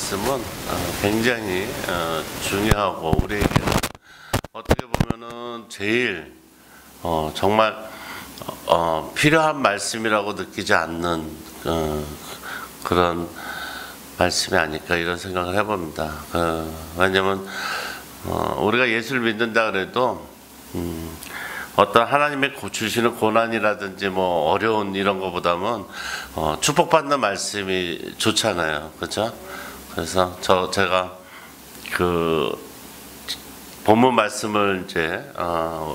말씀은 굉장히 중요하고 우리에게 어떻게 보면은 제일 정말 필요한 말씀이라고 느끼지 않는 그런 말씀이 아닐까 이런 생각을 해봅니다. 왜냐면 우리가 예수를 믿는다 그래도 어떤 하나님의 주시는 고난이라든지 뭐 어려운 이런 거보다는 축복받는 말씀이 좋잖아요, 그렇죠? 그래서 제가 그 본문 말씀을 이제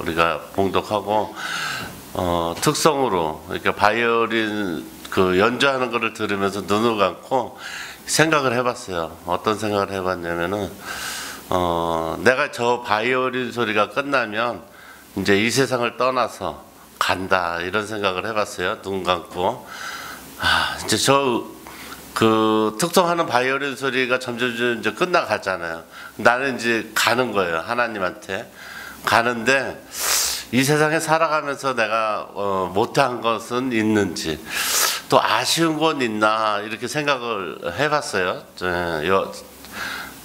우리가 봉독하고 특성으로 그러니까 바이올린 그 연주하는 거를 들으면서 눈을 감고 생각을 해봤어요. 어떤 생각을 해봤냐면은 내가 저 바이올린 소리가 끝나면 이제 이 세상을 떠나서 간다 이런 생각을 해봤어요. 눈 감고 이제 그 특성하는 바이올린 소리가 점점 이제 끝나가잖아요. 나는 이제 가는 거예요. 하나님한테 가는데 이 세상에 살아가면서 내가 못한 것은 있는지 또 아쉬운 건 있나 이렇게 생각을 해봤어요.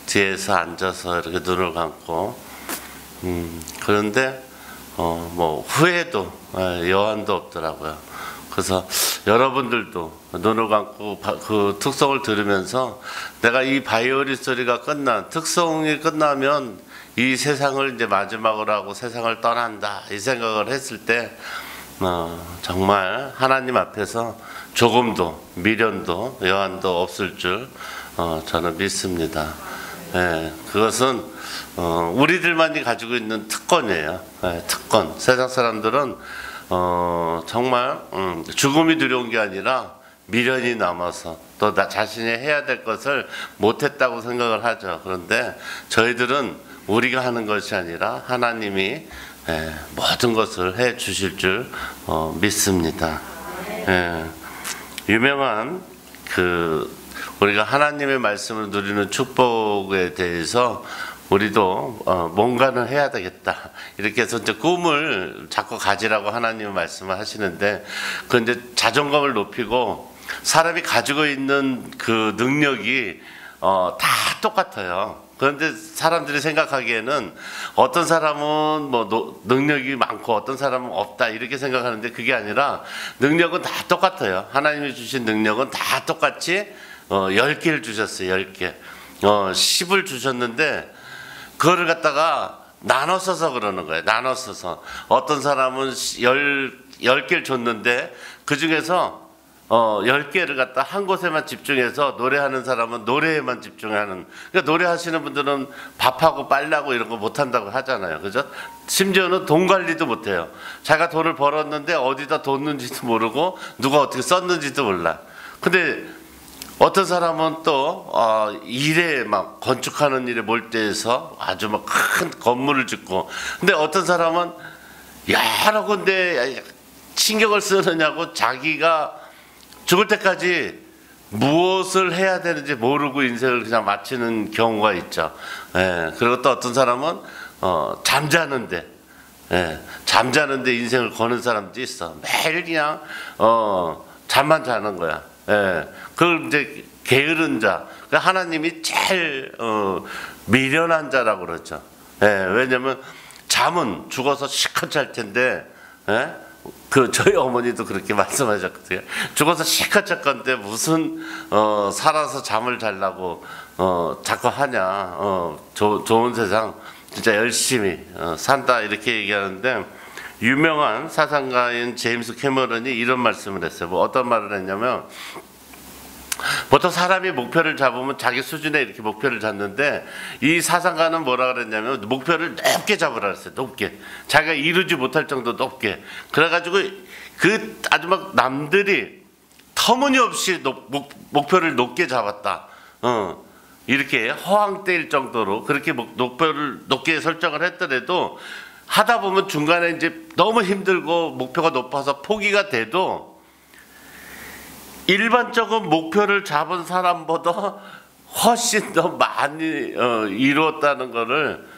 뒤에서 앉아서 이렇게 눈을 감고 그런데 뭐 후회도 여한도 없더라고요. 그래서 여러분들도 눈을 감고 그 특성을 들으면서 내가 이 바이올린 소리가 특성이 끝나면 이 세상을 이제 마지막으로 하고 세상을 떠난다 이 생각을 했을 때 정말 하나님 앞에서 조금도 미련도 여한도 없을 줄 저는 믿습니다. 그것은 우리들만이 가지고 있는 특권이에요. 특권. 세상 사람들은 정말 죽음이 두려운 게 아니라 미련이 남아서 또 나 자신이 해야 될 것을 못했다고 생각을 하죠. 그런데 저희들은 우리가 하는 것이 아니라 하나님이 모든 것을 해 주실 줄 믿습니다. 유명한 우리가 하나님의 말씀을 누리는 축복에 대해서 우리도 뭔가는 해야 되겠다 이렇게 해서 이제 꿈을 자꾸 가지라고 하나님의 말씀을 하시는데 그런데 자존감을 높이고 사람이 가지고 있는 그 능력이 다 똑같아요. 그런데 사람들이 생각하기에는 어떤 사람은 뭐 능력이 많고 어떤 사람은 없다 이렇게 생각하는데 그게 아니라 능력은 다 똑같아요. 하나님이 주신 능력은 다 똑같이 10개를 주셨어요. 10개 10을 주셨는데 그거를 갖다가 나눠 써서 그러는 거예요. 나눠 써서 어떤 사람은 10개를 줬는데 그 중에서 10개를 갖다 한 곳에만 집중해서 노래하는 사람은 노래에만 집중하는 그러니까 노래하시는 분들은 밥하고 빨래하고 이런 거 못한다고 하잖아요. 그죠? 심지어는 돈 관리도 못해요. 자기가 돈을 벌었는데 어디다 뒀는지도 모르고 누가 어떻게 썼는지도 몰라. 근데 어떤 사람은 또 일에 막 건축하는 일에 몰두해서 아주 막 큰 건물을 짓고 근데 어떤 사람은 여러 군데 신경을 쓰느냐고 자기가 죽을 때까지 무엇을 해야 되는지 모르고 인생을 그냥 마치는 경우가 있죠. 그리고 또 어떤 사람은 잠자는데 인생을 거는 사람도 있어. 매일 그냥 잠만 자는 거야. 그걸 이제 게으른 자, 하나님이 제일 미련한 자라고 그러죠. 왜냐면 잠은 죽어서 시커 잘 텐데, 저희 어머니도 그렇게 말씀하셨거든요. 죽어서 시커 잘 건데 무슨 살아서 잠을 자려고 자꾸 하냐. 좋은 세상 진짜 열심히 산다 이렇게 얘기하는데. 유명한 사상가인 제임스 캐머런이 이런 말씀을 했어요. 뭐 어떤 말을 했냐면 보통 사람이 목표를 잡으면 자기 수준에 이렇게 목표를 잡는데 이 사상가는 뭐라 그랬냐면 목표를 높게 잡으라 그랬어요. 높게. 자기가 이루지 못할 정도 높게. 그래가지고 아주 막 남들이 터무니없이 목표를 높게 잡았다. 이렇게 허황때일 정도로 그렇게 목표를 높게 설정을 했더라도 하다 보면 중간에 이제 너무 힘들고 목표가 높아서 포기가 돼도 일반적인 목표를 잡은 사람보다 훨씬 더 많이 이루었다는 거를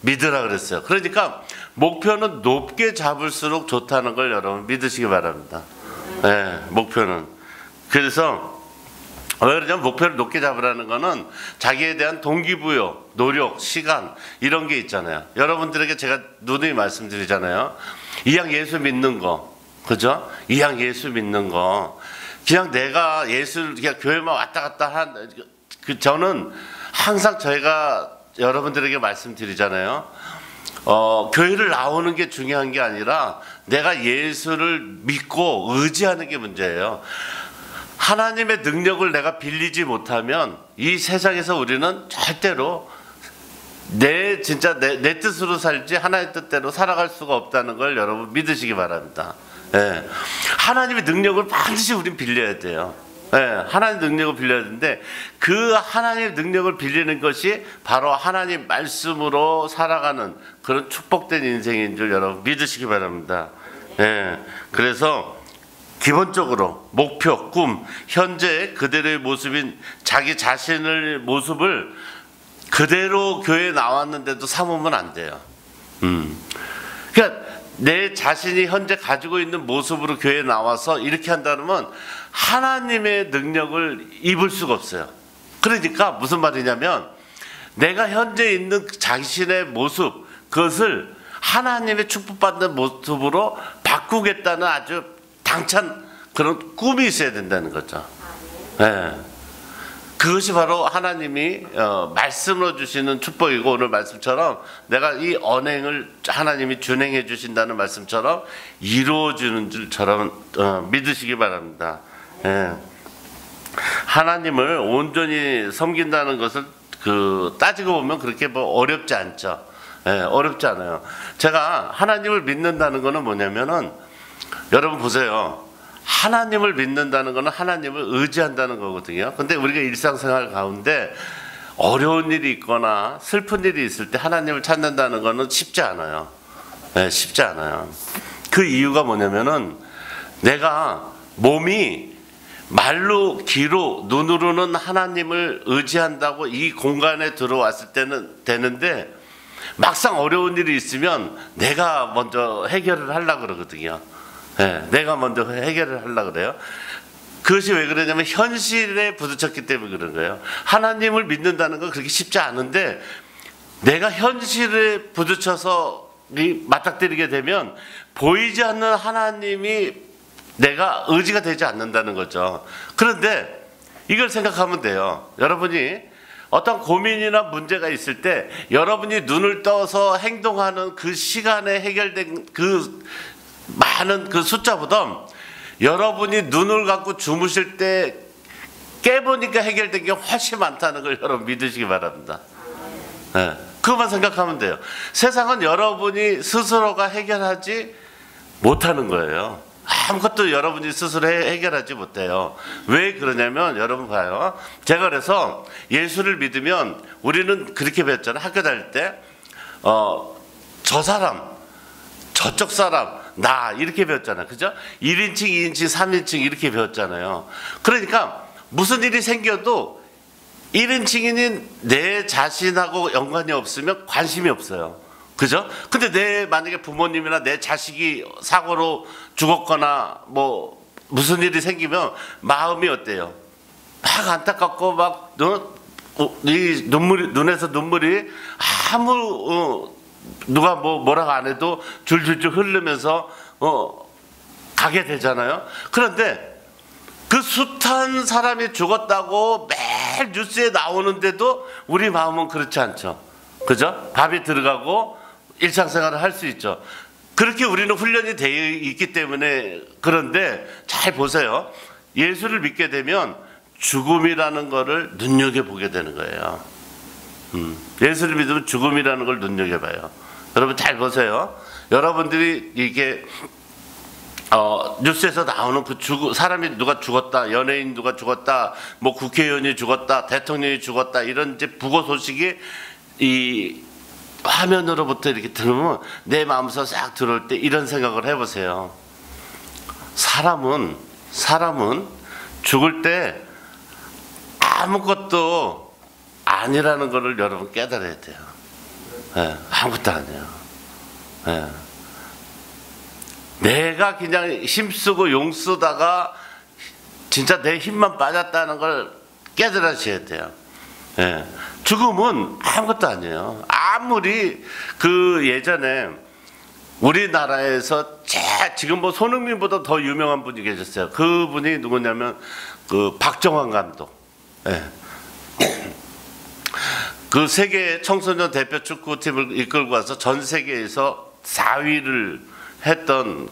믿으라 그랬어요. 그러니까 목표는 높게 잡을수록 좋다는 걸 여러분 믿으시기 바랍니다. 목표는. 그래서 왜 그러냐면 목표를 높게 잡으라는 거는 자기에 대한 동기부여, 노력, 시간 이런 게 있잖아요. 여러분들에게 제가 누누이 말씀드리잖아요. 이왕 예수 믿는 거, 그죠? 이왕 예수 믿는 거, 그냥 내가 예수를 그냥 교회만 왔다 갔다 한, 저는 항상 저희가 여러분들에게 말씀드리잖아요. 교회를 나오는 게 중요한 게 아니라 내가 예수를 믿고 의지하는 게 문제예요. 하나님의 능력을 내가 빌리지 못하면 이 세상에서 우리는 절대로 진짜 내 뜻으로 살지 하나님의 뜻대로 살아갈 수가 없다는 걸 여러분 믿으시기 바랍니다. 예. 하나님의 능력을 반드시 우린 빌려야 돼요. 예. 하나님의 능력을 빌려야 되는데 그 하나님의 능력을 빌리는 것이 바로 하나님 말씀으로 살아가는 그런 축복된 인생인 줄 여러분 믿으시기 바랍니다. 예. 그래서 기본적으로 목표, 꿈, 현재 그대로의 모습인 자기 자신의 모습을 그대로 교회에 나왔는데도 삼으면 안 돼요. 그러니까 내 자신이 현재 가지고 있는 모습으로 교회에 나와서 이렇게 한다면 하나님의 능력을 입을 수가 없어요. 그러니까 무슨 말이냐면 내가 현재 있는 자신의 모습, 그것을 하나님의 축복받는 모습으로 바꾸겠다는 아주 당찬 그런 꿈이 있어야 된다는 거죠. 네. 그것이 바로 하나님이 말씀으로 주시는 축복이고 오늘 말씀처럼 내가 이 언행을 하나님이 준행해 주신다는 말씀처럼 이루어지는 줄처럼 믿으시기 바랍니다. 네. 하나님을 온전히 섬긴다는 것을 따지고 보면 그렇게 뭐 어렵지 않죠. 네, 어렵지 않아요. 제가 하나님을 믿는다는 것은 뭐냐면은 여러분 보세요. 하나님을 믿는다는 것은 하나님을 의지한다는 거거든요. 근데 우리가 일상생활 가운데 어려운 일이 있거나 슬픈 일이 있을 때 하나님을 찾는다는 것은 쉽지 않아요. 네, 쉽지 않아요. 그 이유가 뭐냐면은 내가 몸이 말로, 귀로, 눈으로는 하나님을 의지한다고 이 공간에 들어왔을 때는 되는데 막상 어려운 일이 있으면 내가 먼저 해결을 하려고 그러거든요. 네, 내가 먼저 해결을 하려고 그래요. 그것이 왜 그러냐면 현실에 부딪혔기 때문에 그런 거예요. 하나님을 믿는다는 건 그렇게 쉽지 않은데 내가 현실에 부딪혀서 맞닥뜨리게 되면 보이지 않는 하나님이 내가 의지가 되지 않는다는 거죠. 그런데 이걸 생각하면 돼요. 여러분이 어떤 고민이나 문제가 있을 때 여러분이 눈을 떠서 행동하는 그 시간에 해결된 그 많은 그 숫자보다 여러분이 눈을 감고 주무실 때 깨보니까 해결된 게 훨씬 많다는 걸 여러분 믿으시기 바랍니다. 네, 그것만 생각하면 돼요. 세상은 여러분이 스스로가 해결하지 못하는 거예요. 아무것도 여러분이 스스로 해결하지 못해요. 왜 그러냐면 여러분 봐요. 제가 그래서 예수를 믿으면 우리는 그렇게 배웠잖아요. 학교 다닐 때 저 사람, 저쪽 사람, 나 이렇게 배웠잖아요. 그죠? 1인칭, 2인칭, 3인칭 이렇게 배웠잖아요. 그러니까 무슨 일이 생겨도 1인칭인 내 자신하고 연관이 없으면 관심이 없어요. 그죠? 근데 만약에 부모님이나 내 자식이 사고로 죽었거나 뭐 무슨 일이 생기면 마음이 어때요? 막 안타깝고 막 이 눈에서 눈물이 누가 뭐라고 안 해도 줄줄줄 흐르면서 가게 되잖아요. 그런데 그 숱한 사람이 죽었다고 매일 뉴스에 나오는데도 우리 마음은 그렇지 않죠. 그죠? 밥이 들어가고 일상생활을 할 수 있죠. 그렇게 우리는 훈련이 되어 있기 때문에. 그런데 잘 보세요. 예수를 믿게 되면 죽음이라는 거를 눈여겨보게 되는 거예요. 예수를 믿으면 죽음이라는 걸 눈여겨봐요. 여러분 잘 보세요. 여러분들이 이게 뉴스에서 나오는 그 사람이 누가 죽었다, 연예인 누가 죽었다, 뭐 국회의원이 죽었다, 대통령이 죽었다 이런 이제 부고 소식이 이 화면으로부터 이렇게 들으면 내 마음속 싹 들어올 때 이런 생각을 해보세요. 사람은 죽을 때 아무것도 아니라는 것을 여러분 깨달아야 돼요. 네, 아무것도 아니에요. 네. 내가 그냥 힘쓰고 용쓰다가 진짜 내 힘만 빠졌다는 걸 깨달으셔야 돼요. 예. 죽음은 아무것도 아니에요. 아무리 그 예전에 우리나라에서 지금 뭐 손흥민보다 더 유명한 분이 계셨어요. 그분이 누구냐면 그 박정환 감독. 예. 그 세계 청소년 대표 축구팀을 이끌고 와서 전 세계에서 4위를 했던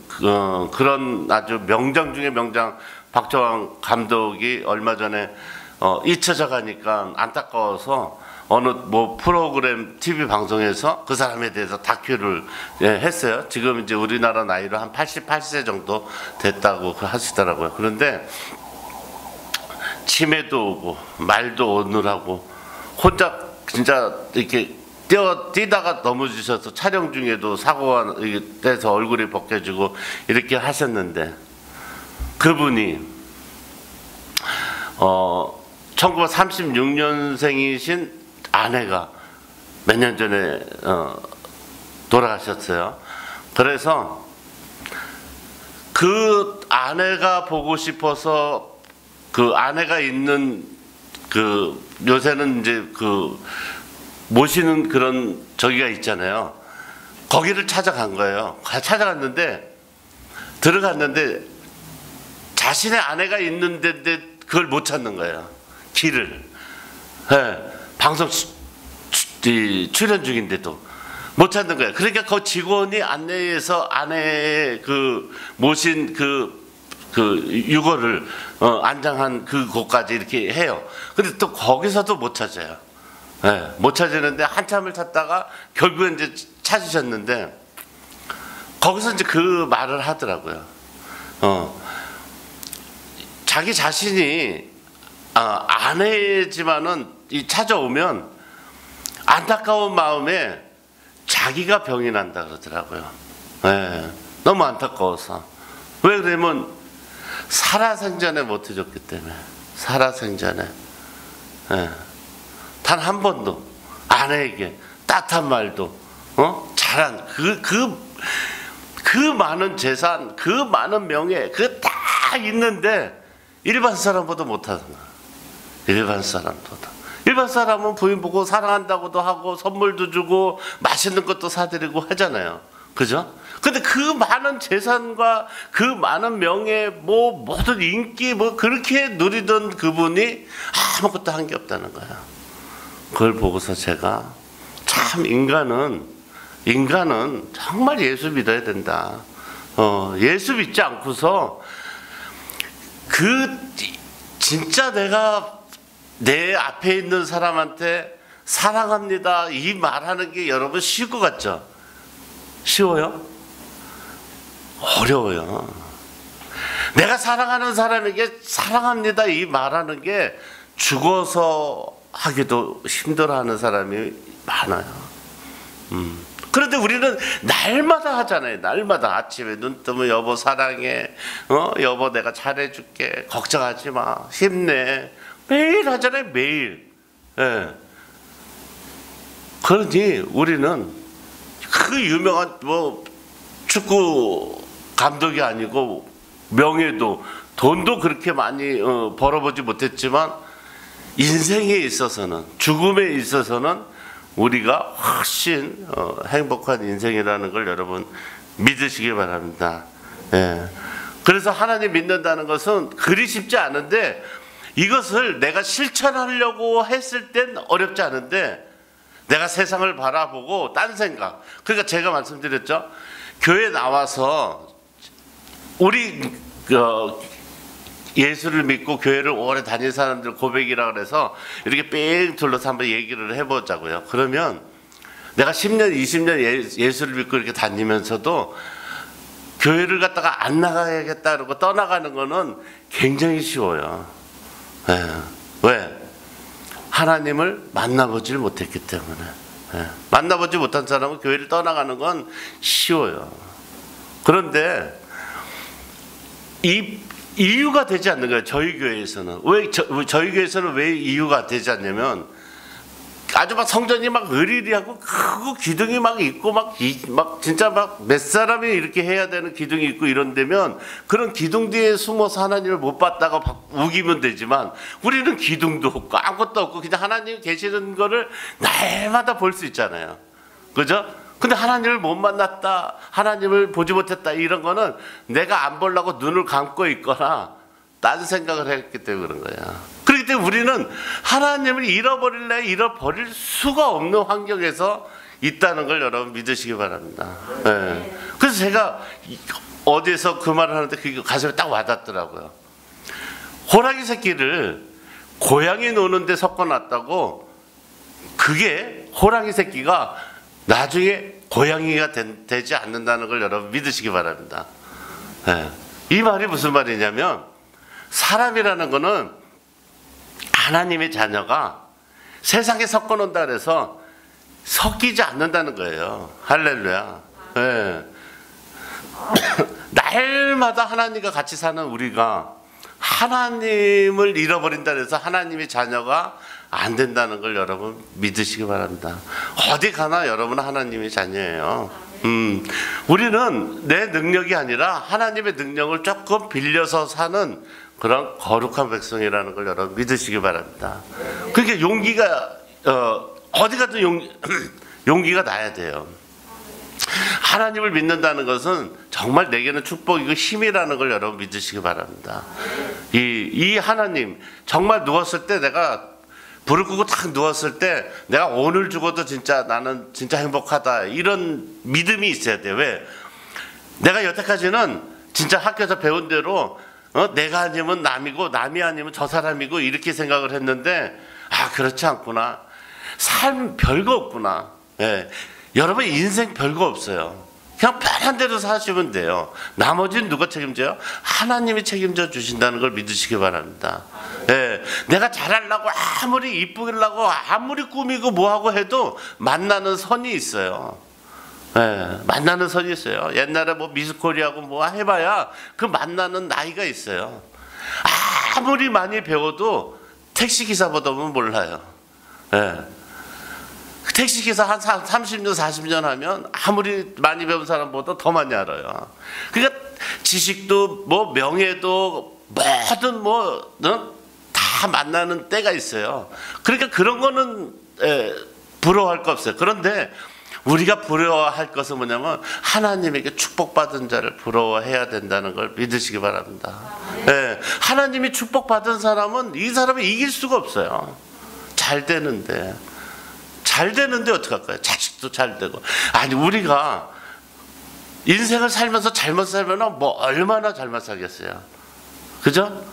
그런 아주 명장 중에 명장 박정환 감독이 얼마 전에 잊혀져 가니까 안타까워서 어느 뭐 프로그램 TV 방송에서 그 사람에 대해서 다큐를 했어요. 지금 이제 우리나라 나이로 한 88세 정도 됐다고 하시더라고요. 그런데 치매도 오고 말도 오느라고 혼자 진짜 이렇게 뛰다가 넘어지셔서 촬영 중에도 사고가 돼서 얼굴이 벗겨지고 이렇게 하셨는데, 그분이 1936년생이신 아내가 몇 년 전에 돌아가셨어요. 그래서 그 아내가 보고 싶어서 그 아내가 있는 그 요새는 이제 그 모시는 그런 저기가 있잖아요. 거기를 찾아간 거예요. 찾아갔는데 들어갔는데 자신의 아내가 있는 데인데 그걸 못 찾는 거예요. 길을. 네. 방송 출연 중인데도 못 찾는 거예요. 그러니까 그 직원이 안내해서 아내의 그 모신 그 유골을 안장한 그곳까지 이렇게 해요. 근데 또 거기서도 못 찾아요. 네, 못 찾았는데 한참을 찾다가 결국엔 이제 찾으셨는데 거기서 이제 그 말을 하더라고요. 자기 자신이 아내지만은 이 찾아오면 안타까운 마음에 자기가 병이 난다 그러더라고요. 네, 너무 안타까워서. 왜 그러면 살아생전에 못 해줬기 때문에. 살아생전에. 네. 단 한 번도 아내에게 따뜻한 말도 잘한 그 많은 재산, 그 많은 명예, 그 다 있는데 일반 사람보다 못하는 거야. 일반 사람보다. 일반 사람은 부인 보고 사랑한다고도 하고 선물도 주고 맛있는 것도 사드리고 하잖아요. 그죠? 근데 그 많은 재산과 그 많은 명예, 뭐 모든 인기 뭐 그렇게 누리던 그분이 아무것도 한 게 없다는 거야. 그걸 보고서 제가 참 인간은 정말 예수 믿어야 된다. 예수 믿지 않고서 진짜 내가 내 앞에 있는 사람한테 사랑합니다 이 말하는 게 여러분 쉬울 것 같죠? 쉬워요? 어려워요. 내가 사랑하는 사람에게 사랑합니다 이 말하는 게 죽어서 하기도 힘들어하는 사람이 많아요. 그런데 우리는 날마다 하잖아요. 날마다 아침에 눈 뜨면 여보 사랑해, 여보 내가 잘해줄게, 걱정하지 마, 힘내, 매일 하잖아요. 매일. 예. 그러니 우리는 그 유명한 뭐 축구 감독이 아니고 명예도 돈도 그렇게 많이 벌어보지 못했지만 인생에 있어서는, 죽음에 있어서는 우리가 훨씬 행복한 인생이라는 걸 여러분 믿으시기 바랍니다. 예. 그래서 하나님 믿는다는 것은 그리 쉽지 않은데 이것을 내가 실천하려고 했을 땐 어렵지 않은데 내가 세상을 바라보고 딴 생각, 그러니까 제가 말씀드렸죠. 교회 나와서 우리 예수를 믿고 교회를 오래 다닌 사람들 고백이라 그래서 이렇게 뺑 둘러서 한번 얘기를 해보자고요. 그러면 내가 10년, 20년 예수를 믿고 이렇게 다니면서도 교회를 갖다가 안 나가야겠다 그러고 떠나가는 거는 굉장히 쉬워요. 네. 왜? 하나님을 만나보질 못했기 때문에. 네. 만나보지 못한 사람은 교회를 떠나가는 건 쉬워요. 그런데 이 이유가 되지 않는 거예요. 저희 교회에서는. 왜 저희 교회에서는 왜 이유가 되지 않냐면 아주 막 성전이 막 으리리하고 크고 기둥이 막 있고 막 진짜 막 몇 사람이 이렇게 해야 되는 기둥이 있고 이런 데면 그런 기둥 뒤에 숨어서 하나님을 못 봤다가 우기면 되지만 우리는 기둥도 없고 아무것도 없고 그냥 하나님 계시는 거를 날마다 볼 수 있잖아요. 그죠? 근데 하나님을 못 만났다, 하나님을 보지 못했다, 이런 거는 내가 안 보려고 눈을 감고 있거나 딴 생각을 했기 때문에 그런 거야. 그렇기 때문에 우리는 하나님을 잃어버릴 수가 없는 환경에서 있다는 걸 여러분 믿으시기 바랍니다. 네. 그래서 제가 어디에서 그 말을 하는데 그게 가슴에 딱 와닿더라고요. 호랑이 새끼를 고양이 노는데 섞어놨다고 그게 호랑이 새끼가 나중에 고양이가 되지 않는다는 걸 여러분 믿으시기 바랍니다. 네. 이 말이 무슨 말이냐면 사람이라는 거는 하나님의 자녀가 세상에 섞어놓는다 그래서 섞이지 않는다는 거예요. 할렐루야. 네. 날마다 하나님과 같이 사는 우리가 하나님을 잃어버린다 그래서 하나님의 자녀가 안 된다는 걸 여러분 믿으시기 바랍니다. 어디 가나 여러분은 하나님의 자녀예요. 우리는 내 능력이 아니라 하나님의 능력을 조금 빌려서 사는 그런 거룩한 백성이라는 걸 여러분 믿으시기 바랍니다. 그러니까 용기가 어디 가든 용기가 나야 돼요. 하나님을 믿는다는 것은 정말 내게는 축복이고 힘이라는 걸 여러분 믿으시기 바랍니다. 이 하나님 정말 누웠을 때 내가 불을 끄고 딱 누웠을 때 내가 오늘 죽어도 진짜 나는 진짜 행복하다 이런 믿음이 있어야 돼. 왜? 내가 여태까지는 진짜 학교에서 배운 대로 내가 아니면 남이고 남이 아니면 저 사람이고 이렇게 생각을 했는데 그렇지 않구나. 삶 별거 없구나. 예. 여러분 인생 별거 없어요. 그냥 편한 대로 사시면 돼요. 나머지는 누가 책임져요? 하나님이 책임져 주신다는 걸 믿으시기 바랍니다. 예. 내가 잘하려고 아무리 이쁘려고 아무리 꾸미고 뭐하고 해도 만나는 선이 있어요. 예. 만나는 선이 있어요. 옛날에 뭐 미스코리아고 뭐 해봐야 그 만나는 나이가 있어요. 아무리 많이 배워도 택시기사보다는 몰라요. 예. 택시기사 한 30년 40년 하면 아무리 많이 배운 사람보다 더 많이 알아요. 그러니까 지식도 뭐 명예도 뭐든 뭐 다 만나는 때가 있어요. 그러니까 그런 거는 부러워할 거 없어요. 그런데 우리가 부러워할 것은 뭐냐면 하나님에게 축복받은 자를 부러워해야 된다는 걸 믿으시기 바랍니다. 하나님이 축복받은 사람은 이 사람을 이길 수가 없어요. 잘 되는데 어떡할까요? 자식도 잘 되고. 아니 우리가 인생을 살면서 잘못 살면 뭐 얼마나 잘못 살겠어요. 그죠?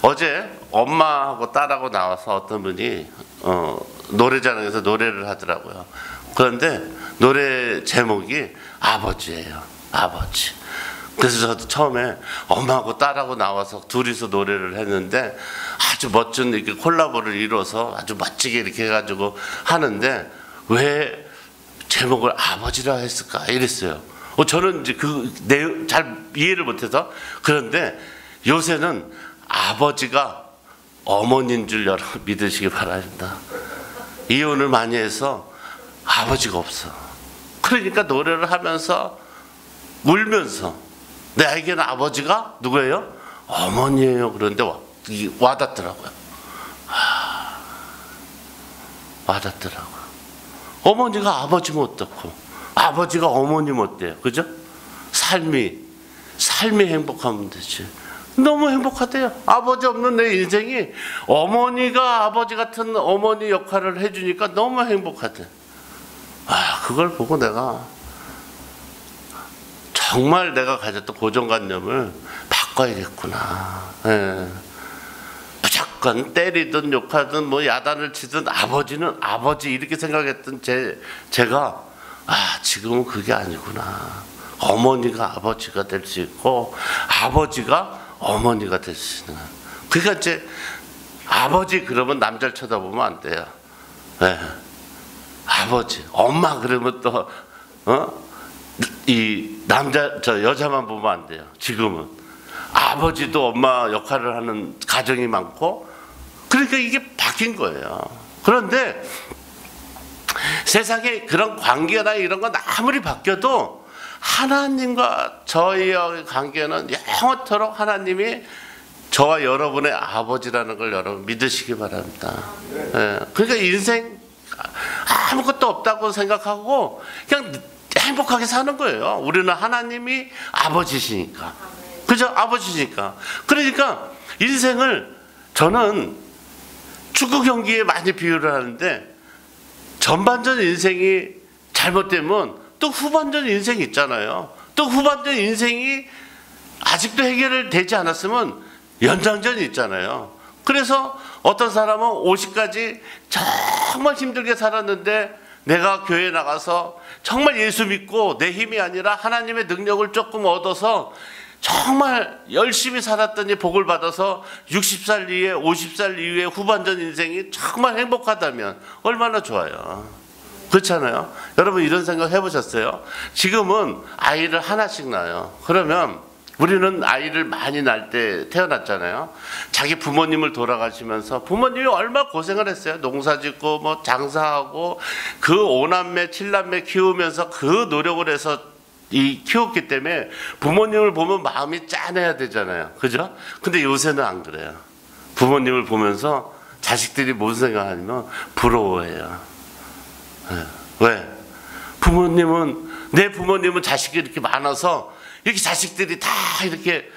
어제 엄마하고 딸하고 나와서 어떤 분이 노래자랑에서 노래를 하더라고요. 그런데 노래 제목이 아버지예요. 아버지. 그래서 저도 처음에 엄마하고 딸하고 나와서 둘이서 노래를 했는데 아주 멋진 이렇게 콜라보를 이뤄서 아주 멋지게 이렇게 해가지고 하는데 왜 제목을 아버지라 했을까 이랬어요. 저는 이제 그 내용 잘 이해를 못해서. 그런데 요새는 아버지가 어머니인 줄 여러분 믿으시기 바랍니다. 이혼을 많이 해서 아버지가 없어. 그러니까 노래를 하면서 울면서 나에게는 아버지가 누구예요? 어머니예요. 그런데 와닿더라고요. 와닿더라고요. 어머니가 아버지면 어떻고 아버지가 어머니면 어때요? 그죠? 삶이 행복하면 되지. 너무 행복하대요. 아버지 없는 내 인생이 어머니가 아버지 같은 어머니 역할을 해주니까 너무 행복하대. 그걸 보고 내가 정말 내가 가졌던 고정관념을 바꿔야겠구나. 무조건 때리든 욕하든 뭐 야단을 치든 아버지는 아버지 이렇게 생각했던 제가 지금은 그게 아니구나. 어머니가 아버지가 될 수 있고 아버지가 어머니가 될 수 있는. 그러니까 이제 아버지 그러면 남자를 쳐다보면 안 돼요. 아버지, 엄마 그러면 또 이 여자만 보면 안 돼요. 지금은 아버지도 엄마 역할을 하는 가정이 많고 그러니까 이게 바뀐 거예요. 그런데 세상에 그런 관계나 이런 건 아무리 바뀌어도 하나님과 저희의 관계는 영원토록 하나님이 저와 여러분의 아버지라는 걸 여러분 믿으시기 바랍니다. 예. 그러니까 인생 아무것도 없다고 생각하고 그냥 행복하게 사는 거예요. 우리는 하나님이 아버지시니까. 그죠? 아버지시니까. 그러니까 인생을 저는 축구 경기에 많이 비유를 하는데 전반전 인생이 잘못되면 또 후반전 인생이 있잖아요. 또 후반전 인생이 아직도 해결되지 않았으면 연장전이 있잖아요. 그래서 어떤 사람은 50까지 정말 힘들게 살았는데 내가 교회에 나가서 정말 예수 믿고 내 힘이 아니라 하나님의 능력을 조금 얻어서 정말 열심히 살았더니 복을 받아서 60살 이후에 50살 이후에 후반전 인생이 정말 행복하다면 얼마나 좋아요. 그렇잖아요. 여러분 이런 생각 해보셨어요? 지금은 아이를 하나씩 낳아요. 그러면 우리는 아이를 많이 낳을 때 태어났잖아요. 자기 부모님을 돌아가시면서 부모님이 얼마나 고생을 했어요. 농사 짓고 뭐 장사하고 그 5남매 7남매 키우면서 그 노력을 해서 키웠기 때문에 부모님을 보면 마음이 짠해야 되잖아요. 그죠? 근데 요새는 안 그래요. 부모님을 보면서 자식들이 무슨 생각하냐면 부러워해요. 왜? 내 부모님은 자식이 이렇게 많아서 이렇게 자식들이 다 이렇게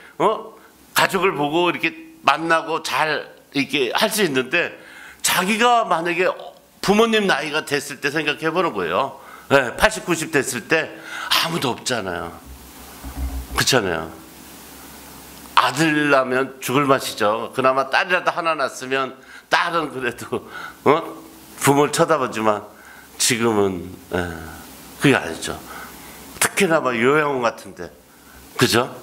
가족을 보고 이렇게 만나고 잘 이렇게 할 수 있는데 자기가 만약에 부모님 나이가 됐을 때 생각해 보는 거예요. 80, 90 됐을 때 아무도 없잖아요. 그렇잖아요. 아들 나면 죽을 맛이죠. 그나마 딸이라도 하나 낳았으면 딸은 그래도 부모를 쳐다보지만 지금은 그게 아니죠. 특히나 막 요양원 같은데 그죠?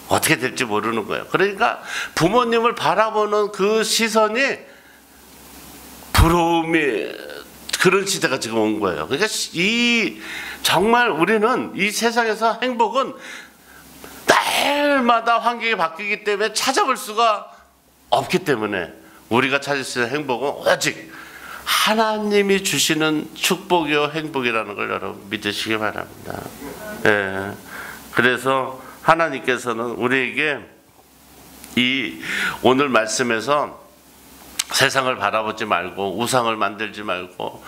어떻게 될지 모르는 거예요. 그러니까 부모님을 바라보는 그 시선이 부러움이 그런 시대가 지금 온 거예요. 그러니까 정말 우리는 이 세상에서 행복은 날마다 환경이 바뀌기 때문에 찾아볼 수가 없기 때문에 우리가 찾을 수 있는 행복은 오직 하나님이 주시는 축복이요 행복이라는 걸 여러분 믿으시기 바랍니다. 그래서 하나님께서는 우리에게 이 오늘 말씀에서 세상을 바라보지 말고 우상을 만들지 말고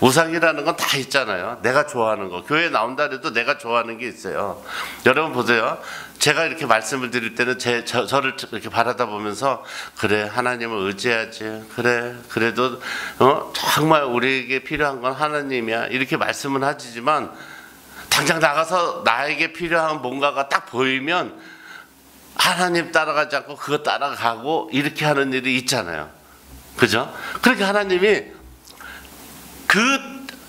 우상이라는 건 다 있잖아요. 내가 좋아하는 거. 교회에 나온다 해도 내가 좋아하는 게 있어요. 여러분 보세요. 제가 이렇게 말씀을 드릴 때는 저를 이렇게 바라다 보면서 그래 하나님을 의지하지. 그래 그래도 정말 우리에게 필요한 건 하나님이야. 이렇게 말씀은 하지만 당장 나가서 나에게 필요한 뭔가가 딱 보이면 하나님 따라가지 않고 그거 따라가고 이렇게 하는 일이 있잖아요. 그죠? 그러니까 하나님이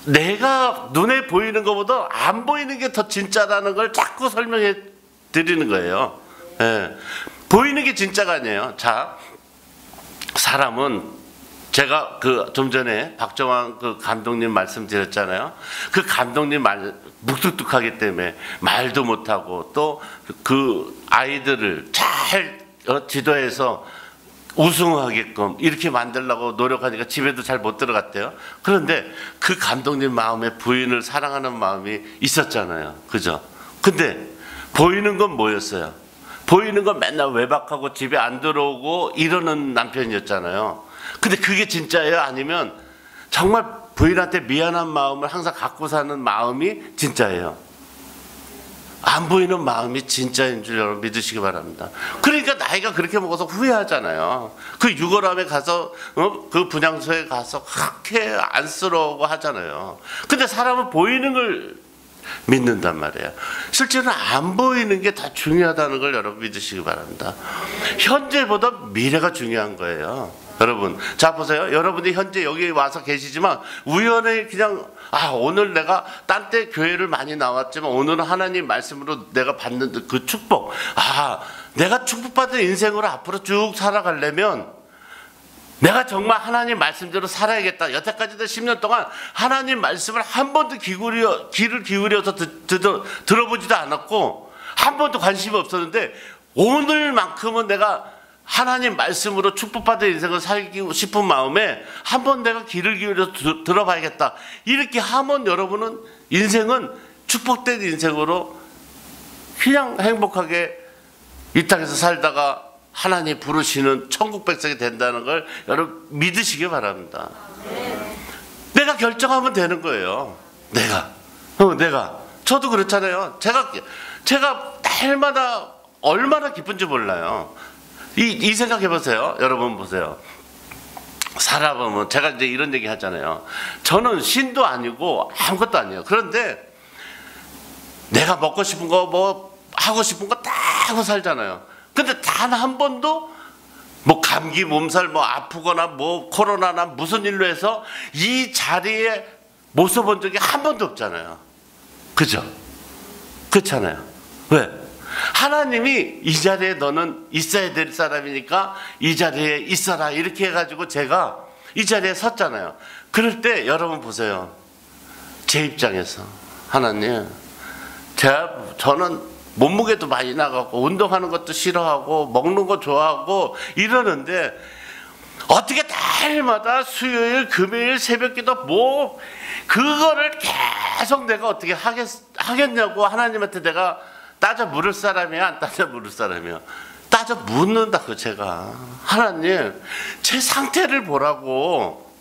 내가 눈에 보이는 것보다 안 보이는 게 더 진짜라는 걸 자꾸 설명해 드리는 거예요. 보이는 게 진짜가 아니에요. 자, 사람은 제가 좀 전에 박정환 감독님 말씀드렸잖아요. 그 감독님 묵뚝뚝하기 때문에 말도 못하고 또 그 아이들을 잘 지도해서 우승하게끔 이렇게 만들려고 노력하니까 집에도 잘 못 들어갔대요. 그런데 그 감독님 마음에 부인을 사랑하는 마음이 있었잖아요. 그죠? 근데 보이는 건 뭐였어요? 보이는 건 맨날 외박하고 집에 안 들어오고 이러는 남편이었잖아요. 근데 그게 진짜예요? 아니면 정말 부인한테 미안한 마음을 항상 갖고 사는 마음이 진짜예요? 안 보이는 마음이 진짜인 줄 여러분 믿으시기 바랍니다. 그러니까 나이가 그렇게 먹어서 후회하잖아요. 그 유골함에 가서 그 분향소에 가서 그렇게 안쓰러워 하잖아요. 근데 사람은 보이는 걸 믿는단 말이에요. 실제로는 안 보이는 게 더 중요하다는 걸 여러분 믿으시기 바랍니다. 현재보다 미래가 중요한 거예요. 여러분, 자 보세요. 여러분이 현재 여기 와서 계시지만 우연히 그냥 오늘 내가 딴 때 교회를 많이 나왔지만 오늘은 하나님 말씀으로 내가 받는 그 축복, 내가 축복받은 인생으로 앞으로 쭉 살아가려면 내가 정말 하나님 말씀대로 살아야겠다. 여태까지도 10년 동안 하나님 말씀을 한 번도 귀를 기울여서 들어보지도 않았고 한 번도 관심이 없었는데 오늘만큼은 내가 하나님 말씀으로 축복받은 인생을 살고 싶은 마음에 한번 내가 귀를 기울여서 들어봐야겠다. 이렇게 하면 여러분은 인생은 축복된 인생으로 그냥 행복하게 이 땅에서 살다가 하나님 부르시는 천국 백성이 된다는 걸 여러분 믿으시기 바랍니다. 내가 결정하면 되는 거예요. 내가. 저도 그렇잖아요. 제가 날마다 얼마나 기쁜지 몰라요. 이 생각해 보세요. 여러분 보세요. 살아보면 제가 이제 이런 얘기 하잖아요. 저는 신도 아니고 아무것도 아니에요. 그런데 내가 먹고 싶은 거 뭐 하고 싶은 거 다 하고 살잖아요. 근데 단 한 번도 뭐 감기 몸살 뭐 아프거나 뭐 코로나나 무슨 일로 해서 이 자리에 못 서본 적이 한 번도 없잖아요. 그죠? 그렇잖아요. 왜? 하나님이 이 자리에 너는 있어야 될 사람이니까 이 자리에 있어라 이렇게 해가지고 제가 이 자리에 섰잖아요. 그럴 때 여러분 보세요. 제 입장에서 하나님 저는 몸무게도 많이 나가고 운동하는 것도 싫어하고 먹는 거 좋아하고 이러는데 어떻게 날마다 수요일 금요일 새벽기도 뭐 그거를 계속 내가 어떻게 하겠냐고 하나님한테 내가 따져 물을 사람이야 안 따져 물을 사람이야? 따져 묻는다고. 제가 하나님 제 상태를 보라고.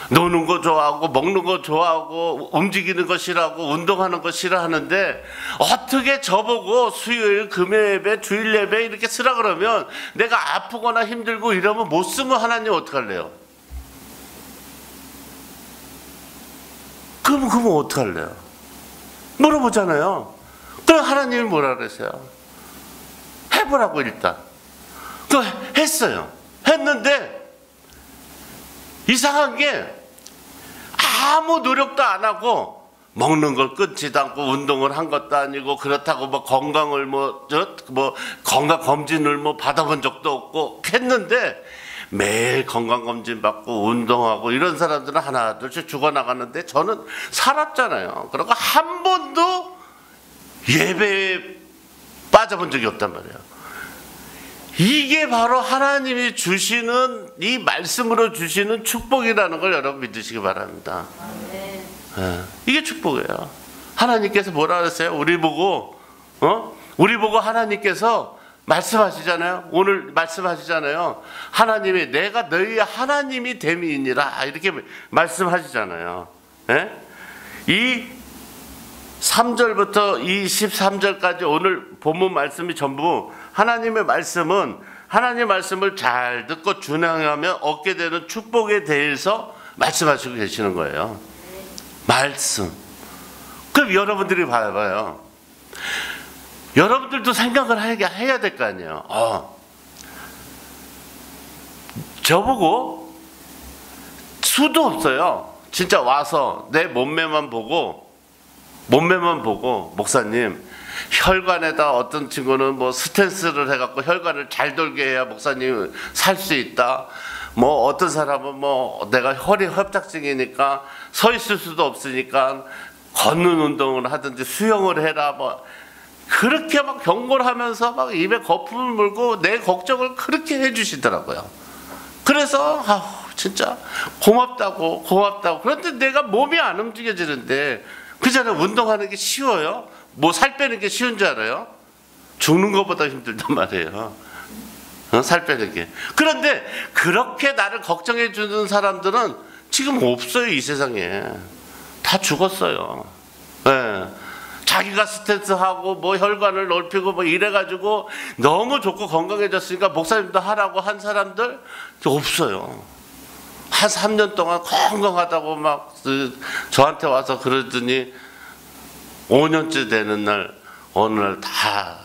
노는 거 좋아하고 먹는 거 좋아하고 움직이는 거 싫어하고 운동하는 거 싫어하는데 어떻게 저보고 수요일 금요일 예배 주일 예배 이렇게 쓰라 그러면 내가 아프거나 힘들고 이러면 못 쓰면 하나님 어떡할래요? 그러면 어떡할래요? 물어보잖아요. 그럼 하나님이 뭐라 그랬어요? 해보라고 일단. 그거 했어요. 했는데 이상한 게 아무 노력도 안 하고 먹는 걸 끊지도 않고 운동을 한 것도 아니고 그렇다고 뭐 건강을 건강 검진을 받아본 적도 없고 했는데 매일 건강 검진 받고 운동하고 이런 사람들은 하나 둘씩 죽어나가는데 저는 살았잖아요. 그리고 한 번도 예배에 빠져본 적이 없단 말이에요. 이게 바로 하나님이 주시는 이 말씀으로 주시는 축복이라는 걸 여러분 믿으시기 바랍니다. 이게 축복이에요. 하나님께서 뭐라 그랬어요? 우리 보고 하나님께서 말씀하시잖아요. 오늘 말씀하시잖아요. 하나님이 내가 너희의 하나님이 됨이니라 이렇게 말씀하시잖아요. 이 3절부터 23절까지 오늘 본문 말씀이 전부 하나님의 말씀은 하나님의 말씀을 잘 듣고 준행하면 얻게 되는 축복에 대해서 말씀하시고 계시는 거예요. 말씀. 그럼 여러분들이 봐봐요. 여러분들도 생각을 해야 될 거 아니에요. 저보고 수도 없어요. 진짜 와서 내 몸매만 보고 목사님 혈관에다 어떤 친구는 뭐 스텐스를 해갖고 혈관을 잘 돌게 해야 목사님 살 수 있다. 뭐 어떤 사람은 뭐 내가 허리 협착증이니까 서 있을 수도 없으니까 걷는 운동을 하든지 수영을 해라. 뭐 그렇게 막 경고를 하면서 막 입에 거품을 물고 내 걱정을 그렇게 해주시더라고요. 그래서 진짜 고맙다고. 그런데 내가 몸이 안 움직여지는데 그잖아요. 운동하는 게 쉬워요? 뭐 살 빼는 게 쉬운 줄 알아요? 죽는 것보다 힘들단 말이에요. 살 빼는 게. 그런데 그렇게 나를 걱정해 주는 사람들은 지금 없어요. 이 세상에. 다 죽었어요. 자기가 스탠스하고 뭐 혈관을 넓히고 뭐 이래가지고 너무 좋고 건강해졌으니까 목사님도 하라고 한 사람들 없어요. 한 3년 동안 건강하다고 막 저한테 와서 그러더니 5년째 되는 날 어느 날 다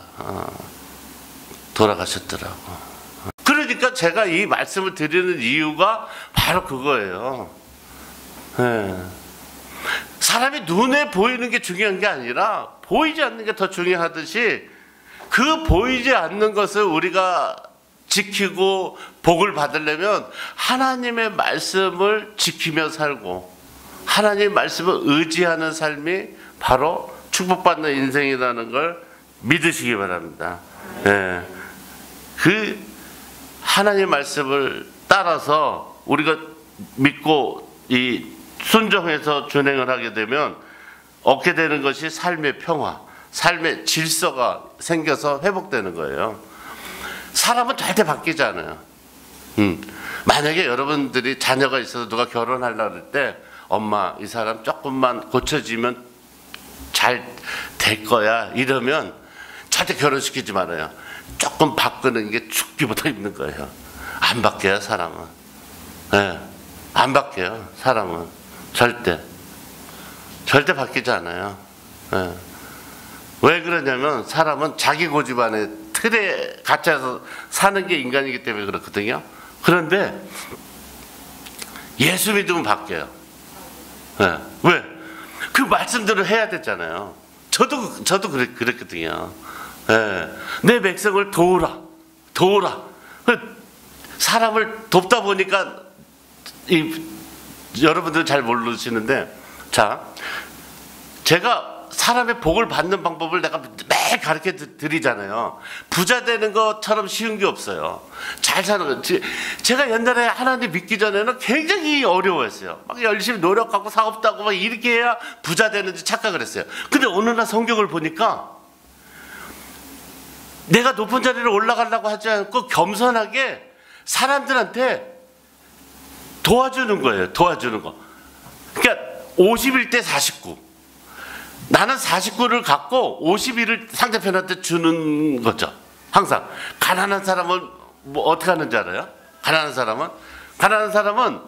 돌아가셨더라고. 그러니까 제가 이 말씀을 드리는 이유가 바로 그거예요. 사람이 눈에 보이는 게 중요한 게 아니라 보이지 않는 게 더 중요하듯이 그 보이지 않는 것을 우리가 지키고 복을 받으려면 하나님의 말씀을 지키며 살고 하나님의 말씀을 의지하는 삶이 바로 축복받는 인생이라는 걸 믿으시기 바랍니다. 하나님 말씀을 따라서 우리가 믿고 이 순종해서 준행을 하게 되면 얻게 되는 것이 삶의 평화, 삶의 질서가 생겨서 회복되는 거예요. 사람은 절대 바뀌지 않아요. 만약에 여러분들이 자녀가 있어서 누가 결혼하려고 할 때 엄마 이 사람 조금만 고쳐지면 잘 될 거야 이러면 절대 결혼시키지 말아요. 조금 바꾸는 게 죽기보다 힘든 거예요. 안 바뀌어요 사람은. 네, 안 바뀌어요 사람은. 절대 바뀌지 않아요. 네. 왜 그러냐면 사람은 자기 고집 안에 틀에 갇혀서 사는 게 인간이기 때문에 그렇거든요. 그런데 예수 믿으면 바뀌어요. 네. 왜? 그 말씀대로 해야 되잖아요. 저도 그랬거든요. 네. 내 백성을 도우라. 사람을 돕다 보니까 여러분들 잘 모르시는데, 자, 제가 사람의 복을 받는 방법을 내가 매일 가르쳐 드리잖아요. 부자 되는 것처럼 쉬운 게 없어요. 잘 사는 거. 제가 옛날에 하나님 믿기 전에는 굉장히 어려워했어요. 막 열심히 노력하고 사업도 하고 막 이렇게 해야 부자 되는지 착각을 했어요. 근데 어느 날 성경을 보니까 내가 높은 자리를 올라가려고 하지 않고 겸손하게 사람들한테 도와주는 거예요. 도와주는 거. 그러니까 51대 49. 나는 49를 갖고 51을 상대편한테 주는 거죠. 항상. 가난한 사람은 뭐 어떻게 하는지 알아요? 가난한 사람은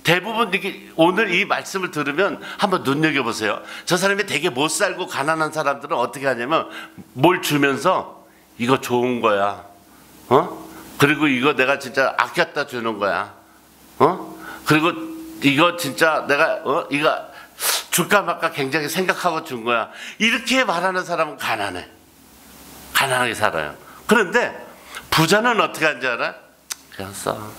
대부분 이렇게 오늘 이 말씀을 들으면 한번 눈여겨보세요. 저 사람이 되게 못 살고 가난한 사람들은 어떻게 하냐면 뭘 주면서 이거 좋은 거야. 그리고 이거 내가 진짜 아꼈다 주는 거야. 그리고 이거 진짜 내가 이거 줄까 말까 굉장히 생각하고 준 거야. 이렇게 말하는 사람은 가난하게 살아요. 그런데 부자는 어떻게 하는지 알아? 그냥 써.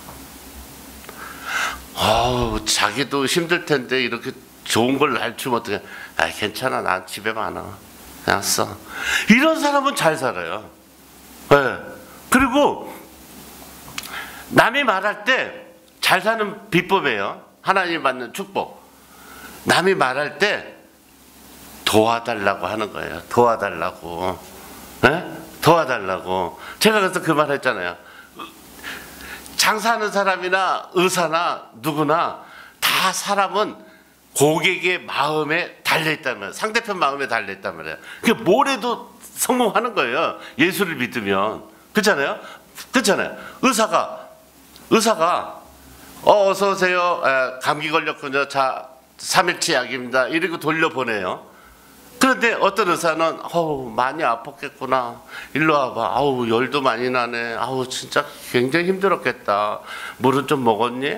자기도 힘들 텐데 이렇게 좋은 걸 날 주면 어떡해. 괜찮아, 난 집에 많아. 그냥 써. 이런 사람은 잘 살아요. 네. 그리고 남이 말할 때 잘 사는 비법이에요. 하나님 받는 축복. 남이 말할 때 도와달라고 하는 거예요. 도와달라고. 네? 도와달라고. 제가 그래서 그 말 했잖아요. 장사하는 사람이나 의사나 누구나 다 사람은 고객의 마음에 달려있단 말이에요. 상대편 마음에 달려있단 말이에요. 그게 뭘 해도 성공하는 거예요. 예수를 믿으면. 그렇잖아요? 의사가 어서 오세요. 감기 걸렸군요. 자, 3일치 약입니다. 이러고 돌려보내요. 그런데 어떤 의사는 많이 아팠겠구나. 일로 와봐. 열도 많이 나네. 진짜 굉장히 힘들었겠다. 물은 좀 먹었니?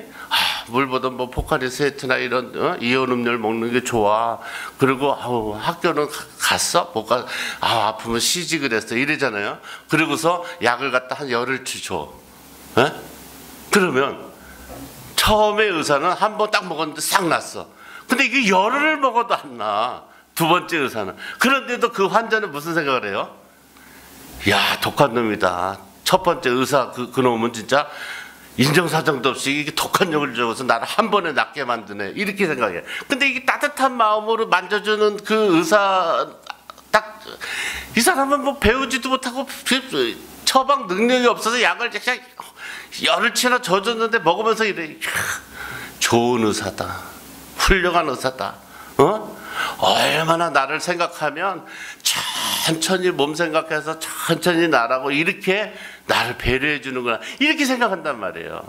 물보다 뭐 포카리 스웨트나 이런 이온 음료를 먹는 게 좋아. 그리고 학교는 갔어? 못 가. 아프면 쉬지 그랬어. 이러잖아요. 그리고서 약을 갖다 한 열흘치 줘. 그러면 처음에 의사는 한 번 딱 먹었는데 싹 났어. 근데 이게 열흘을 먹어도 안 나. 두 번째 의사는. 그런데도 그 환자는 무슨 생각을 해요? 야, 독한 놈이다. 첫 번째 의사 그 놈은 진짜 인정사정도 없이 이게 독한 약을 줘서 나를 한 번에 낫게 만드네. 이렇게 생각해. 근데 이게 따뜻한 마음으로 만져주는 그 의사, 딱 이 사람은 뭐 배우지도 못하고 처방 능력이 없어서 약을 그냥 열흘치나 져줬는데 먹으면서 이래. 좋은 의사다. 훌륭한 의사다. 얼마나 나를 생각하면 천천히 몸 생각해서 천천히 나라고 이렇게 나를 배려해 주는구나. 이렇게 생각한단 말이에요.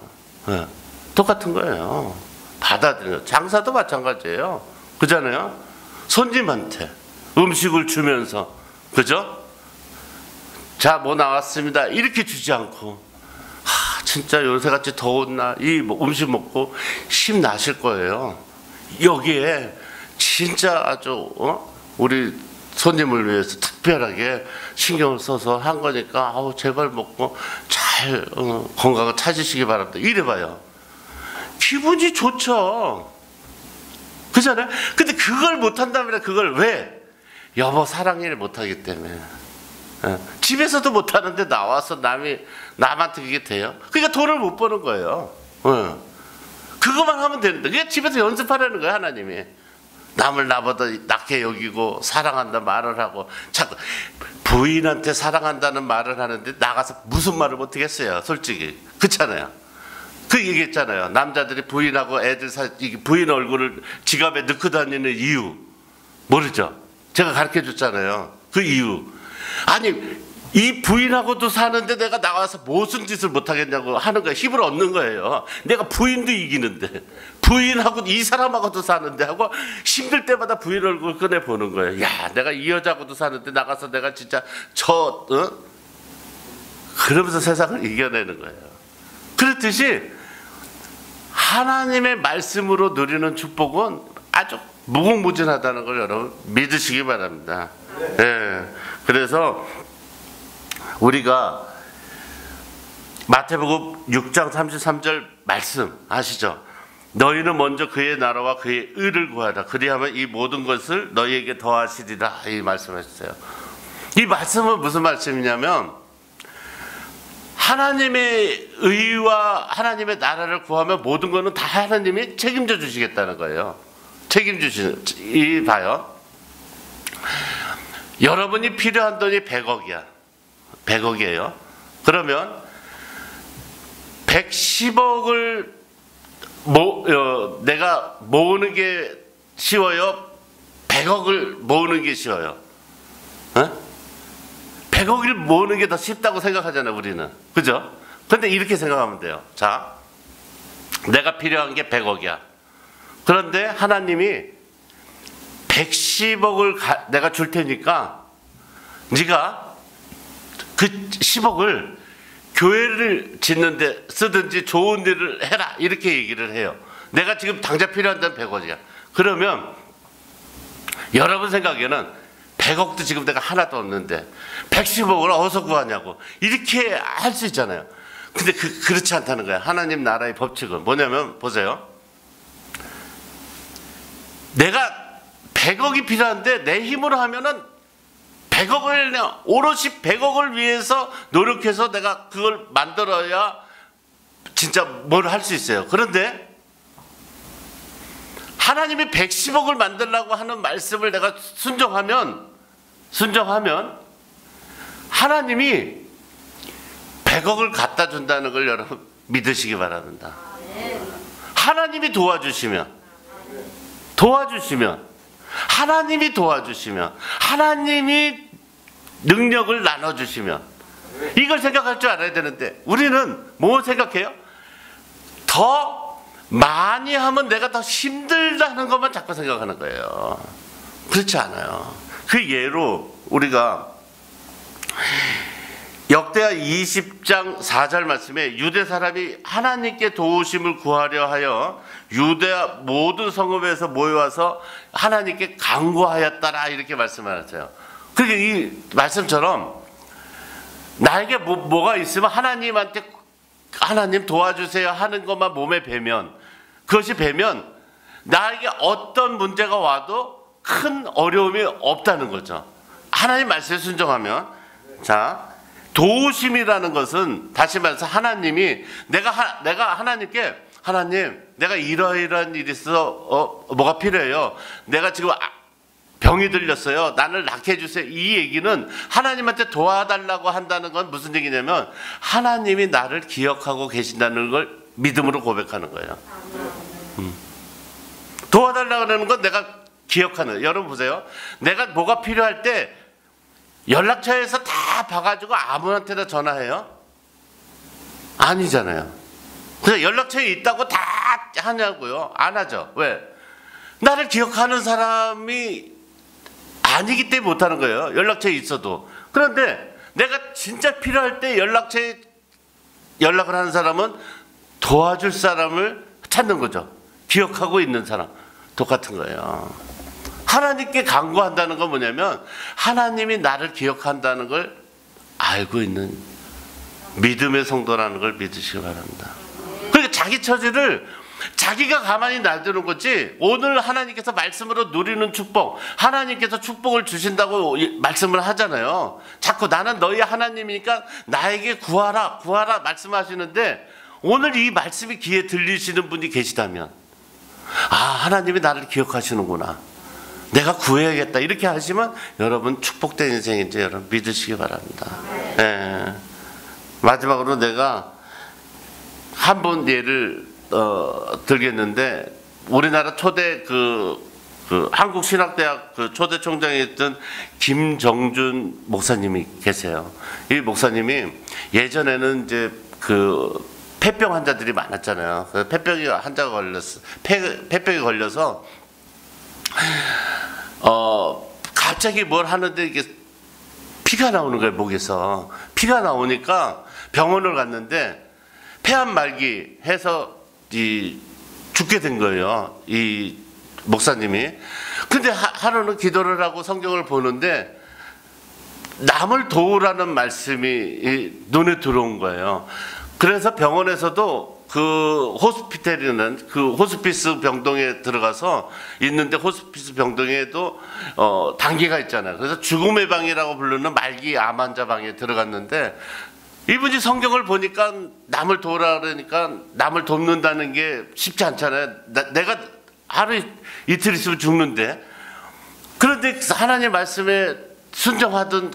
똑같은 거예요. 받아들여요. 장사도 마찬가지예요. 그잖아요. 손님한테 음식을 주면서, 그죠? 자, 뭐 나왔습니다. 이렇게 주지 않고, 진짜 요새같이 더운 날 이 음식 먹고 힘 나실 거예요. 여기에 진짜 아주 우리 손님을 위해서 특별하게 신경을 써서 한 거니까 제발 먹고 잘 건강을 찾으시기 바랍니다. 이래봐요. 기분이 좋죠. 그잖아요. 근데 그걸 못한다면 그걸 왜? 여보 사랑해를 못하기 때문에. 집에서도 못하는데 나와서 남한테 그게 돼요? 그러니까 돈을 못 버는 거예요. 그것만 하면 되는데, 그게 집에서 연습하라는 거예요, 하나님이. 남을 나보다 낮게 여기고 사랑한다 말을 하고, 자꾸 부인한테 사랑한다는 말을 하는데 나가서 무슨 말을 못하겠어요, 솔직히. 그렇잖아요. 그 얘기했잖아요. 남자들이 부인하고 애들 부인 얼굴을 지갑에 넣고 다니는 이유 모르죠? 제가 가르쳐 줬잖아요. 그 이유. 아니, 이 부인하고도 사는데 내가 나와서 무슨 짓을 못하겠냐고 하는 거야. 힘을 얻는 거예요. 내가 부인도 이기는데, 부인하고 이 사람하고도 사는데 하고 힘들 때마다 부인 얼굴 꺼내 보는 거예요. 야, 내가 이 여자하고도 사는데 나가서 내가 진짜 그러면서 세상을 이겨내는 거예요. 그렇듯이 하나님의 말씀으로 누리는 축복은 아주 무궁무진하다는 걸 여러분 믿으시기 바랍니다. 네. 그래서 우리가 마태복음 6장 33절 말씀 아시죠? 너희는 먼저 그의 나라와 그의 의를 구하라. 그리하면 이 모든 것을 너희에게 더하시리라. 이 말씀하셨어요. 이 말씀은 무슨 말씀이냐면, 하나님의 의와 하나님의 나라를 구하면 모든 것은 다 하나님이 책임져 주시겠다는 거예요. 책임주시는, 봐요. 여러분이 필요한 돈이 100억이야. 100억이에요. 그러면 110억을 내가 모으는 게 쉬워요? 100억을 모으는 게 쉬워요? 100억을 모으는 게 더 쉽다고 생각하잖아요, 우리는. 그죠? 근데 이렇게 생각하면 돼요. 자, 내가 필요한 게 100억이야. 그런데 하나님이 110억을 내가 줄 테니까 네가 그 10억을 교회를 짓는데 쓰든지 좋은 일을 해라, 이렇게 얘기를 해요. 내가 지금 당장 필요한 데는 100억이야. 그러면 여러분 생각에는 100억도 지금 내가 하나도 없는데 110억을 어디서 구하냐고 이렇게 할 수 있잖아요. 근데 그렇지 않다는 거야. 하나님 나라의 법칙은 뭐냐면, 보세요. 내가 100억이 필요한데 내 힘으로 하면은 100억을 오롯이 100억을 위해서 노력해서 내가 그걸 만들어야 진짜 뭘 할 수 있어요. 그런데 하나님이 110억을 만들라고 하는 말씀을 내가 순종하면 하나님이 100억을 갖다 준다는 걸 여러분 믿으시기 바랍니다. 하나님이 도와주시면 하나님이 도와주시면, 하나님이 능력을 나눠주시면, 이걸 생각할 줄 알아야 되는데 우리는 뭐 생각해요? 더 많이 하면 내가 더 힘들다는 것만 자꾸 생각하는 거예요. 그렇지 않아요. 그 예로 우리가 역대하 20장 4절 말씀에 유대 사람이 하나님께 도우심을 구하려 하여 유대와 모든 성읍에서 모여와서 하나님께 간구하였다라, 이렇게 말씀하셨어요. 그러니까 이 말씀처럼 나에게 뭐가 있으면 하나님한테 하나님 도와주세요 하는 것만 몸에 배면, 그것이 배면 나에게 어떤 문제가 와도 큰 어려움이 없다는 거죠. 하나님 말씀에 순종하면. 자, 도우심이라는 것은 다시 말해서 하나님이 내가 하나님께, 하나님 내가 이러이러한 일이 있어, 뭐가 필요해요, 내가 지금 병이 들렸어요, 나를 낫게 해주세요, 이 얘기는 하나님한테 도와달라고 한다는 건 무슨 얘기냐면 하나님이 나를 기억하고 계신다는 걸 믿음으로 고백하는 거예요. 도와달라고 하는 건 내가 기억하는. 여러분 보세요. 내가 뭐가 필요할 때 연락처에서 다 봐가지고 아무한테나 전화해요? 아니잖아요. 그냥 연락처에 있다고 다 하냐고요? 안 하죠. 왜? 나를 기억하는 사람이 아니기 때문에 못하는 거예요. 연락처에 있어도. 그런데 내가 진짜 필요할 때 연락처에 연락을 하는 사람은 도와줄 사람을 찾는 거죠. 기억하고 있는 사람. 똑같은 거예요. 하나님께 간구한다는 건 뭐냐면 하나님이 나를 기억한다는 걸 알고 있는 믿음의 성도라는 걸 믿으시기 바랍니다. 그러니까 자기 처지를 자기가 가만히 놔두는 거지, 오늘 하나님께서 말씀으로 누리는 축복, 하나님께서 축복을 주신다고 말씀을 하잖아요. 자꾸 나는 너희 하나님이니까 나에게 구하라 구하라 말씀하시는데, 오늘 이 말씀이 귀에 들리시는 분이 계시다면, 아, 하나님이 나를 기억하시는구나, 내가 구해야겠다, 이렇게 하시면 여러분 축복된 인생인지 여러분 믿으시기 바랍니다. 예. 마지막으로 내가 한 번 예를 들겠는데, 우리나라 초대 한국신학대학 초대 총장에 있던 김정준 목사님이 계세요. 이 목사님이 예전에는 이제 폐병 환자들이 많았잖아요. 폐병이 환자가 걸렸어. 폐병이 걸려서 갑자기 뭘 하는데 이게 피가 나오는 거예요. 목에서 피가 나오니까 병원을 갔는데 폐암 말기 해서 죽게 된 거예요, 이 목사님이. 근데 하루는 기도를 하고 성경을 보는데 남을 도우라는 말씀이 눈에 들어온 거예요. 그래서 병원에서도 호스피텔이라는 호스피스 병동에 들어가서 있는데, 호스피스 병동에도 단계가 있잖아요. 그래서 죽음의 방이라고 부르는 말기 암 환자 방에 들어갔는데, 이분이 성경을 보니까 남을 도우라 그러니까 남을 돕는다는 게 쉽지 않잖아요. 내가 하루 이틀 있으면 죽는데. 그런데 하나님 말씀에 순종하던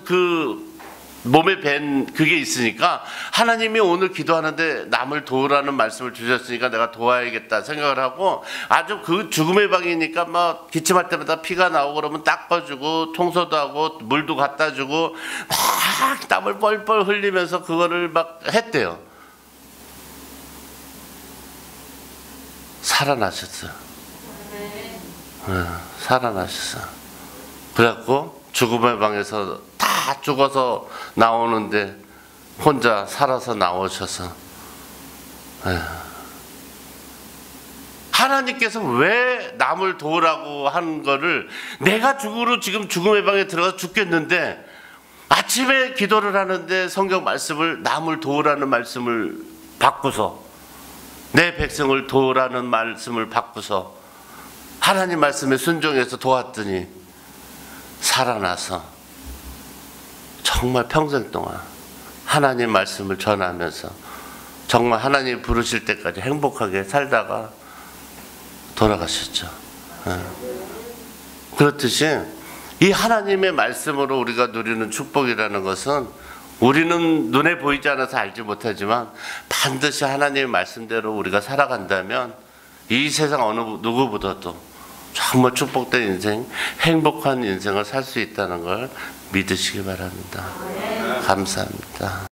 몸에 밴 그게 있으니까, 하나님이 오늘 기도하는데 남을 도우라는 말씀을 주셨으니까 내가 도와야겠다 생각을 하고, 아주 죽음의 방이니까 막 기침할 때마다 피가 나오고 그러면 닦아주고 청소도 하고 물도 갖다 주고 막 땀을 뻘뻘 흘리면서 그거를 막 했대요. 살아나셨어요. 살아나셨어요. 그래갖고 죽음의 방에서 다 죽어서 나오는데 혼자 살아서 나오셔서, 하나님께서 왜 남을 도우라고 하는 거를, 내가 지금 죽음의 방에 들어가서 죽겠는데 아침에 기도를 하는데 성경 말씀을 남을 도우라는 말씀을 바꾸서, 내 백성을 도우라는 말씀을 바꾸서 하나님 말씀에 순종해서 도왔더니 살아나서 정말 평생 동안 하나님 말씀을 전하면서 정말 하나님 부르실 때까지 행복하게 살다가 돌아가셨죠. 그렇듯이 이 하나님의 말씀으로 우리가 누리는 축복이라는 것은, 우리는 눈에 보이지 않아서 알지 못하지만 반드시 하나님의 말씀대로 우리가 살아간다면 이 세상 어느 누구보다도 정말 축복된 인생, 행복한 인생을 살 수 있다는 걸 믿으시기 바랍니다. 감사합니다.